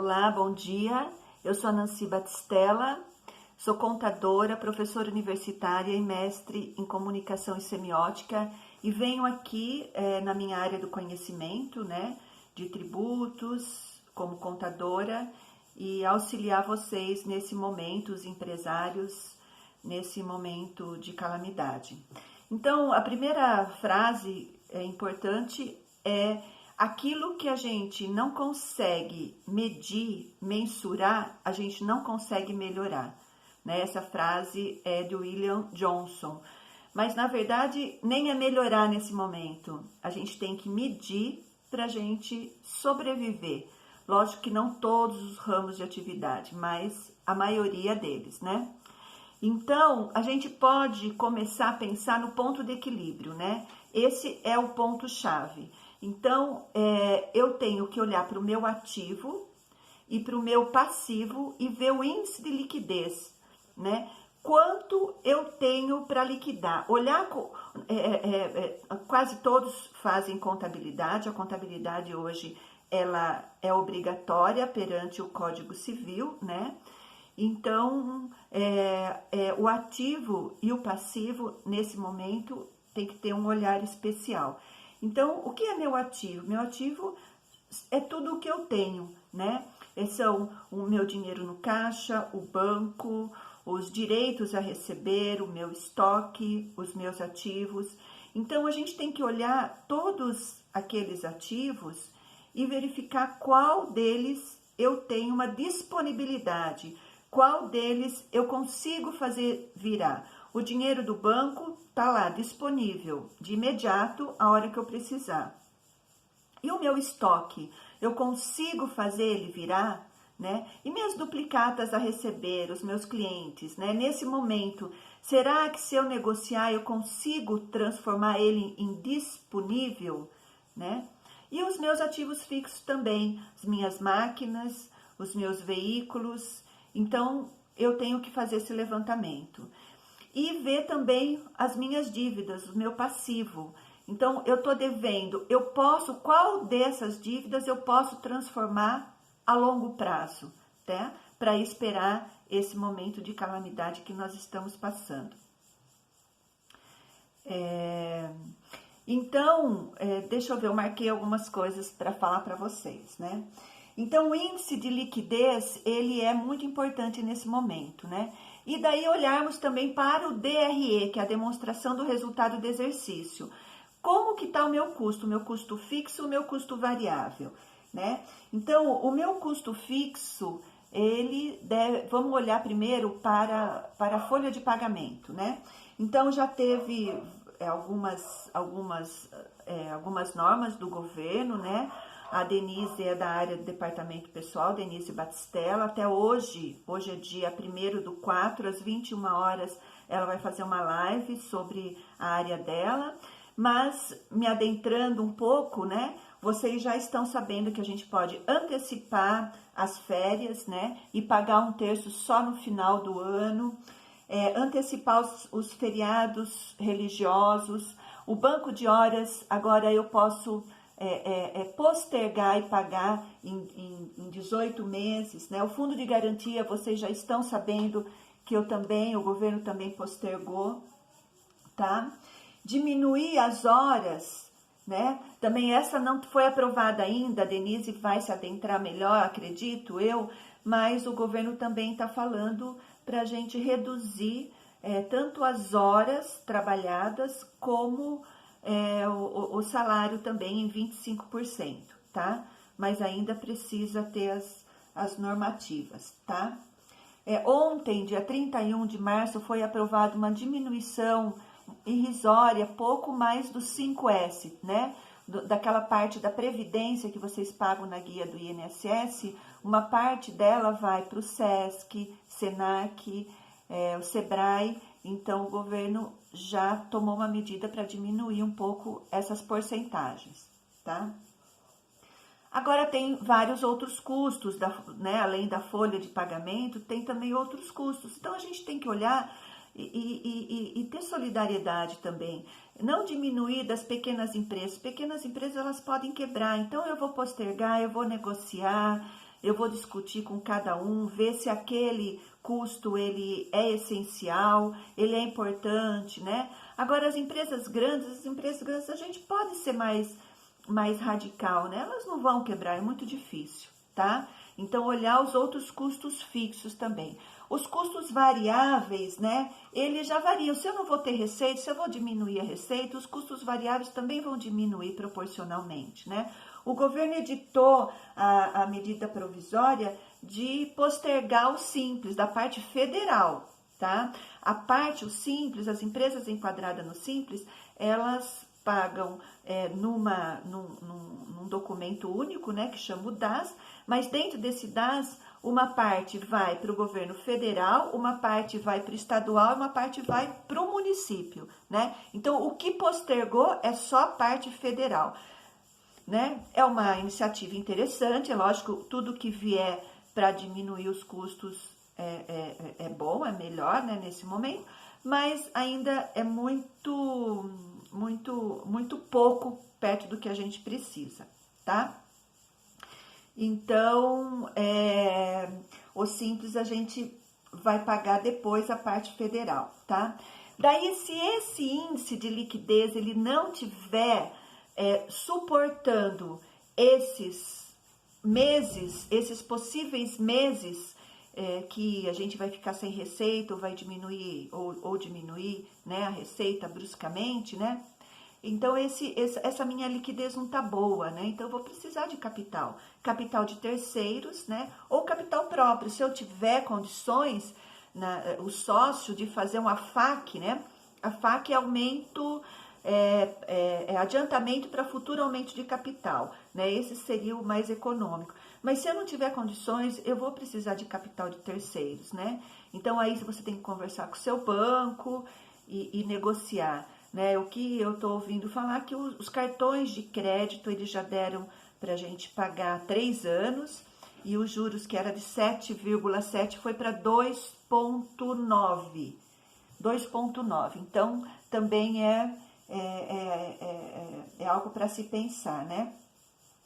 Olá, bom dia. Eu sou a Nancy Batistella, sou contadora, professora universitária e mestre em comunicação e semiótica e venho aqui na minha área do conhecimento, né, de tributos, como contadora e auxiliar vocês nesse momento, os empresários, nesse momento de calamidade. Então, a primeira frase importante é: aquilo que a gente não consegue medir, mensurar, a gente não consegue melhorar. Né? Essa frase é de William Johnson. Mas, na verdade, nem é melhorar nesse momento. A gente tem que medir para a gente sobreviver. Lógico que não todos os ramos de atividade, mas a maioria deles, né? Então, a gente pode começar a pensar no ponto de equilíbrio, né? Esse é o ponto-chave. Então, eu tenho que olhar para o meu ativo e para o meu passivo e ver o índice de liquidez, né? Quanto eu tenho para liquidar. Olhar, quase todos fazem contabilidade. A contabilidade hoje, ela é obrigatória perante o Código Civil, né? Então, o ativo e o passivo, nesse momento, tem que ter um olhar especial. Então, o que é meu ativo? Meu ativo é tudo o que eu tenho, né? São o meu dinheiro no caixa, o banco, os direitos a receber, o meu estoque, os meus ativos. Então, a gente tem que olhar todos aqueles ativos e verificar qual deles eu tenho uma disponibilidade, qual deles eu consigo fazer virar. O dinheiro do banco está lá, disponível, de imediato, a hora que eu precisar. E o meu estoque, eu consigo fazer ele virar, né? E minhas duplicatas a receber, os meus clientes, né? Nesse momento, será que se eu negociar, eu consigo transformar ele em disponível, né? E os meus ativos fixos também, as minhas máquinas, os meus veículos. Então, eu tenho que fazer esse levantamento. E ver também as minhas dívidas, o meu passivo. Então, eu estou devendo, qual dessas dívidas eu posso transformar a longo prazo, tá? Para esperar esse momento de calamidade que nós estamos passando. Então, deixa eu ver, eu marquei algumas coisas para falar para vocês, né? Então, o índice de liquidez, ele é muito importante nesse momento, né? E daí olharmos também para o DRE, que é a demonstração do resultado do exercício. Como que está o meu custo fixo, o meu custo variável, né? Então, o meu custo fixo, vamos olhar primeiro para a folha de pagamento, né? Então, já teve algumas normas do governo, né? A Denise é da área do departamento pessoal, Denise Batistella. Até hoje é dia 1º/4, às 21 horas, ela vai fazer uma live sobre a área dela. Mas, me adentrando um pouco, né, vocês já estão sabendo que a gente pode antecipar as férias, né, e pagar 1/3 só no final do ano, antecipar os feriados religiosos. O banco de horas, agora eu posso postergar e pagar em 18 meses, né? O fundo de garantia, vocês já estão sabendo que o governo também postergou, tá? Diminuir as horas, né? Também essa não foi aprovada ainda, a Denise vai se adentrar melhor, acredito eu, mas o governo também está falando para a gente reduzir tanto as horas trabalhadas como o salário também em 25%, tá? Mas ainda precisa ter as normativas, tá? Ontem, dia 31 de março, foi aprovada uma diminuição irrisória, pouco mais do 5S, né? Daquela parte da Previdência que vocês pagam na guia do INSS, uma parte dela vai para o SESC, SENAC, o SEBRAE. Então, o governo já tomou uma medida para diminuir um pouco essas porcentagens, tá? Agora, tem vários outros custos, né? Além da folha de pagamento, tem também outros custos. Então, a gente tem que olhar e ter solidariedade também. Não diminuir das pequenas empresas. Pequenas empresas, elas podem quebrar. Então, eu vou postergar, eu vou negociar, eu vou discutir com cada um, ver se aquele custo ele é essencial, ele é importante, né? Agora, as empresas grandes a gente pode ser mais radical, né? Elas não vão quebrar, é muito difícil, tá? Então, olhar os outros custos fixos também. Os custos variáveis, né? Eles já variam. Se eu não vou ter receita, se eu vou diminuir a receita, os custos variáveis também vão diminuir proporcionalmente, né? O governo editou a medida provisória de postergar o Simples, da parte federal, tá? O Simples, as empresas enquadradas no Simples, elas pagam num documento único, né, que chama o DAS, mas dentro desse DAS, uma parte vai para o governo federal, uma parte vai para o estadual e uma parte vai para o município, né? Então, o que postergou é só a parte federal, né? É uma iniciativa interessante, é lógico, tudo que vier para diminuir os custos é bom, é melhor, né, nesse momento, mas ainda é muito pouco perto do que a gente precisa, tá? Então, o Simples a gente vai pagar depois a parte federal, tá? Daí, se esse índice de liquidez ele não tiver suportando esses meses, esses possíveis meses que a gente vai ficar sem receita ou vai diminuir ou diminuir, né, a receita bruscamente, né? Então, essa minha liquidez não tá boa, né? Então, eu vou precisar de capital de terceiros, né? Ou capital próprio. Se eu tiver condições, o sócio de fazer uma FAQ, né? A FAQ é aumento, adiantamento para futuro aumento de capital, né? Esse seria o mais econômico. Mas se eu não tiver condições, eu vou precisar de capital de terceiros, né? Então, aí você tem que conversar com o seu banco e negociar. Né, o que eu estou ouvindo falar que os cartões de crédito eles já deram para a gente pagar 3 anos e os juros que era de 7,7 foi para 2,9. 2,9. Então, também é algo para se pensar, né?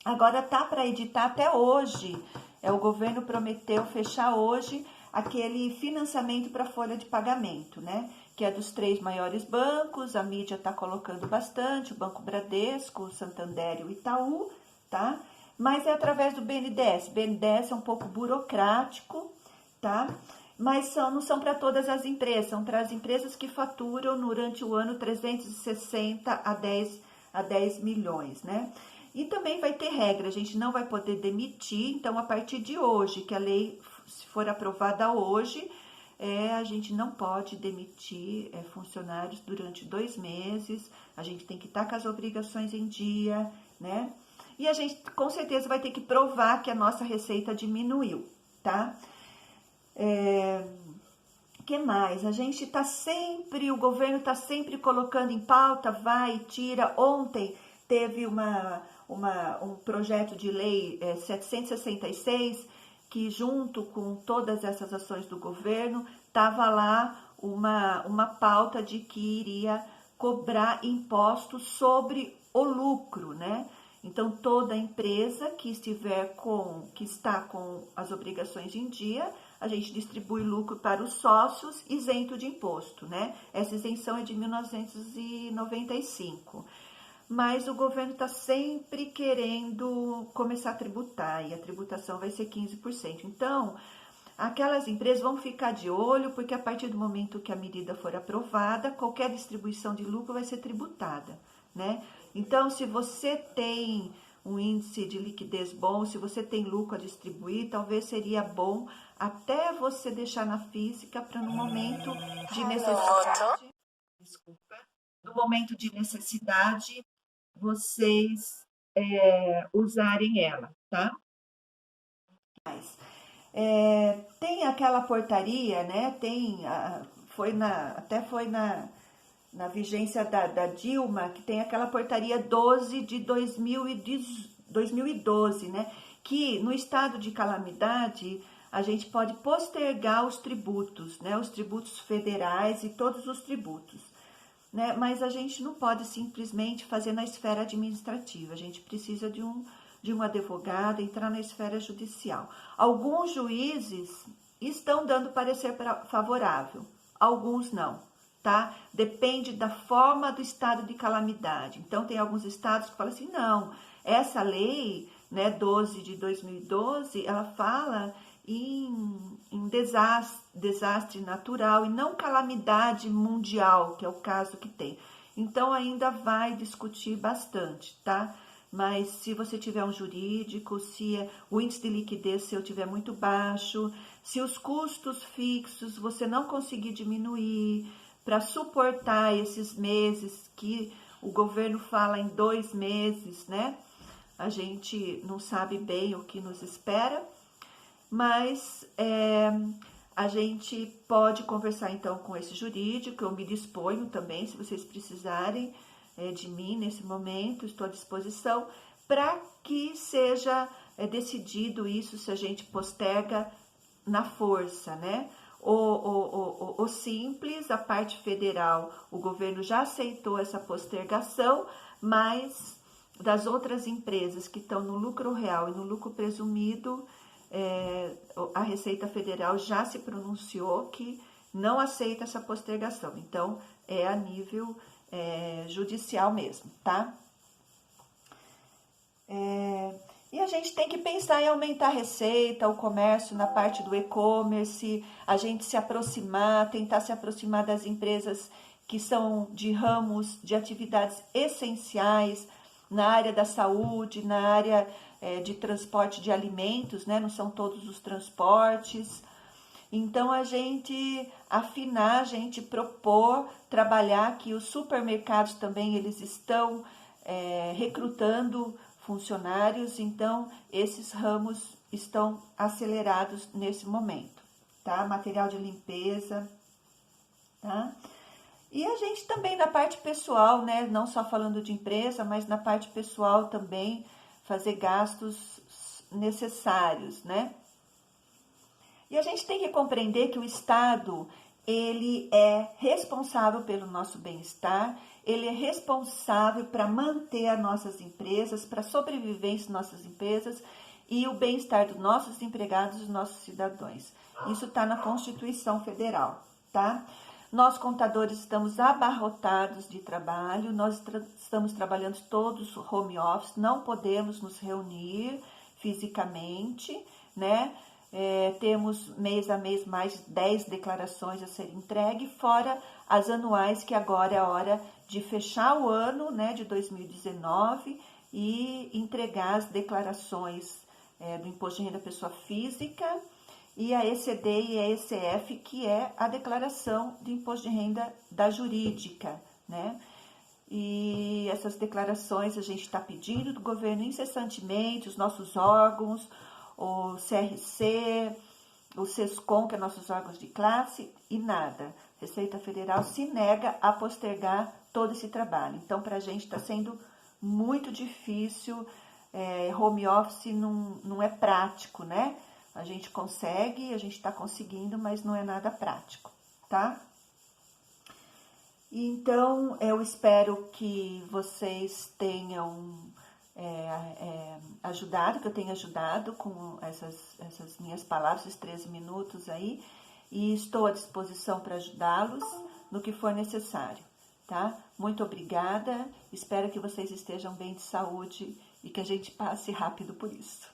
Agora tá para editar até hoje. O governo prometeu fechar hoje aquele financiamento para folha de pagamento, né? Que é dos 3 maiores bancos, a mídia está colocando bastante, o Banco Bradesco, o Santander e o Itaú, tá? Mas é através do BNDES. O BNDES é um pouco burocrático, tá? Mas não são para todas as empresas, são para as empresas que faturam durante o ano 360 a 10 milhões, né? E também vai ter regra, a gente não vai poder demitir, então a partir de hoje, que a lei se for aprovada hoje, a gente não pode demitir funcionários durante 2 meses, a gente tem que estar com as obrigações em dia, né? E a gente com certeza vai ter que provar que a nossa receita diminuiu, tá? Que mais? O governo está sempre colocando em pauta, vai e tira. Ontem teve um projeto de lei 766, que junto com todas essas ações do governo, estava lá uma pauta de que iria cobrar impostos sobre o lucro, né? Então, toda empresa que está com as obrigações em dia, a gente distribui lucro para os sócios isento de imposto, né? Essa isenção é de 1995. Mas o governo está sempre querendo começar a tributar, e a tributação vai ser 15%. Então, aquelas empresas vão ficar de olho, porque a partir do momento que a medida for aprovada, qualquer distribuição de lucro vai ser tributada, né? Então, se você tem um índice de liquidez bom, se você tem lucro a distribuir, talvez seria bom até você deixar na física para no momento de necessidade, vocês usarem ela, tá? Tem aquela portaria, né? Até foi na vigência da Dilma, que tem aquela portaria 12 de 2012, né? Que no estado de calamidade a gente pode postergar os tributos, né? Os tributos federais e todos os tributos, né? Mas a gente não pode simplesmente fazer na esfera administrativa, a gente precisa de de um advogado entrar na esfera judicial. Alguns juízes estão dando parecer favorável, alguns não, tá? Depende da forma do estado de calamidade. Então, tem alguns estados que falam assim, não, essa lei, né, 12 de 2012, ela fala em desastre natural e não calamidade mundial, que é o caso que tem. Então, ainda vai discutir bastante, tá? Mas se você tiver um jurídico, se o índice de liquidez seu tiver muito baixo, se os custos fixos você não conseguir diminuir para suportar esses meses que o governo fala em 2 meses, né? A gente não sabe bem o que nos espera, mas a gente pode conversar então com esse jurídico, eu me disponho também, se vocês precisarem de mim nesse momento, estou à disposição, para que seja decidido isso, se a gente posterga na força, né? O simples, a parte federal, o governo já aceitou essa postergação, mas das outras empresas que estão no lucro real e no lucro presumido, a Receita Federal já se pronunciou que não aceita essa postergação. Então, é a nível judicial mesmo, tá? E a gente tem que pensar em aumentar a receita, o comércio na parte do e-commerce, a gente se aproximar, tentar se aproximar das empresas que são de ramos de atividades essenciais na área da saúde, na área de transporte de alimentos, né? Não são todos os transportes. Então, a gente afinar, a gente propor, trabalhar que os supermercados também, eles estão recrutando funcionários, então esses ramos estão acelerados nesse momento, tá? Material de limpeza, tá? E a gente também na parte pessoal, né? Não só falando de empresa, mas na parte pessoal também fazer gastos necessários, né? E a gente tem que compreender que o Estado, ele é responsável pelo nosso bem-estar, ele é responsável para manter as nossas empresas, para a sobrevivência das nossas empresas e o bem-estar dos nossos empregados e dos nossos cidadãos. Isso está na Constituição Federal, tá? Nós, contadores, estamos abarrotados de trabalho, nós estamos trabalhando todos home office, não podemos nos reunir fisicamente, né? Temos mês a mês mais de 10 declarações a serem entregues, fora as anuais, que agora é a hora de fechar o ano, né, de 2019 e entregar as declarações do Imposto de Renda Pessoa Física e a ECD e a ECF, que é a declaração de Imposto de Renda da Jurídica, né? E essas declarações a gente está pedindo do governo incessantemente, os nossos órgãos, o CRC, o SESCOM, que é nossos órgãos de classe, e nada. Receita Federal se nega a postergar todo esse trabalho. Então, para a gente está sendo muito difícil, home office não é prático, né? A gente consegue, a gente está conseguindo, mas não é nada prático, tá? Então, eu espero que vocês tenham ajudado, que eu tenha ajudado com essas minhas palavras, esses 13 minutos aí, e estou à disposição para ajudá-los no que for necessário, tá? Muito obrigada, espero que vocês estejam bem de saúde e que a gente passe rápido por isso.